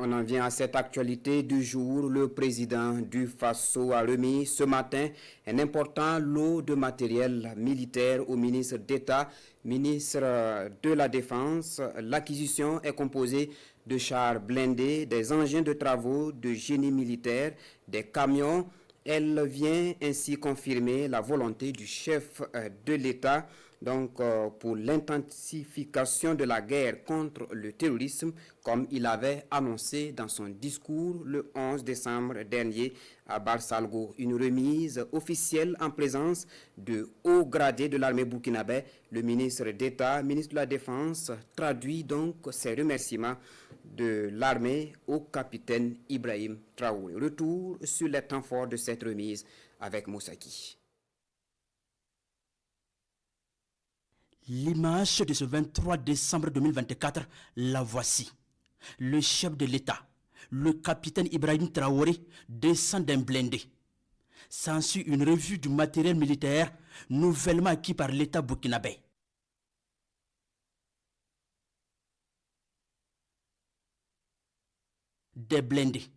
On en vient à cette actualité du jour. Le président du Faso a remis ce matin un important lot de matériel militaire au ministre d'État, ministre de la Défense. L'acquisition est composée de chars blindés, des engins de travaux, de génie militaire, des camions. Elle vient ainsi confirmer la volonté du chef de l'État pour l'intensification de la guerre contre le terrorisme, comme il avait annoncé dans son discours le 11 décembre dernier à Barsalgo. Une remise officielle en présence de hauts gradés de l'armée burkinabé. Le ministre d'État, ministre de la Défense, traduit donc ses remerciements de l'armée au capitaine Ibrahim Traoré. Retour sur les temps forts de cette remise avec Moussaki. L'image de ce 23 décembre 2024, la voici. Le chef de l'État, le capitaine Ibrahim Traoré, descend d'un blindé. S'ensuit une revue du matériel militaire nouvellement acquis par l'État burkinabé. Des blindés,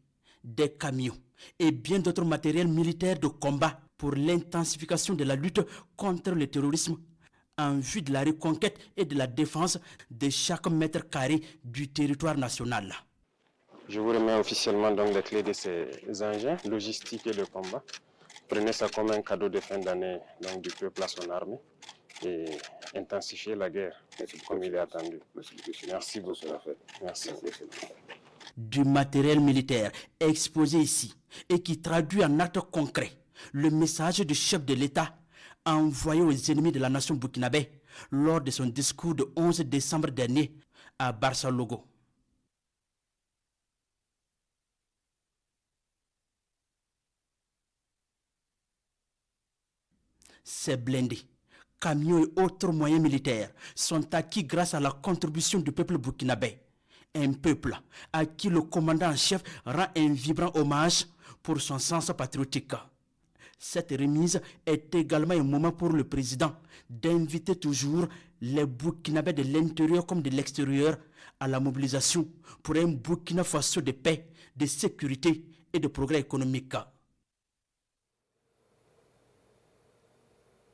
des camions et bien d'autres matériels militaires de combat pour l'intensification de la lutte contre le terrorisme en vue de la reconquête et de la défense de chaque mètre carré du territoire national. Je vous remets officiellement donc les clés de ces engins logistiques et de combat. Prenez ça comme un cadeau de fin d'année du peuple à son armée et intensifier la guerre comme il est attendu. Merci beaucoup. Merci. Du matériel militaire exposé ici et qui traduit en actes concrets le message du chef de l'État envoyé aux ennemis de la nation burkinabé lors de son discours de 11 décembre dernier à Barsalgo. Ces blindés, camions et autres moyens militaires sont acquis grâce à la contribution du peuple burkinabé. Un peuple à qui le commandant en chef rend un vibrant hommage pour son sens patriotique. Cette remise est également un moment pour le président d'inviter toujours les Burkinabés de l'intérieur comme de l'extérieur à la mobilisation pour un Burkina Faso de paix, de sécurité et de progrès économique.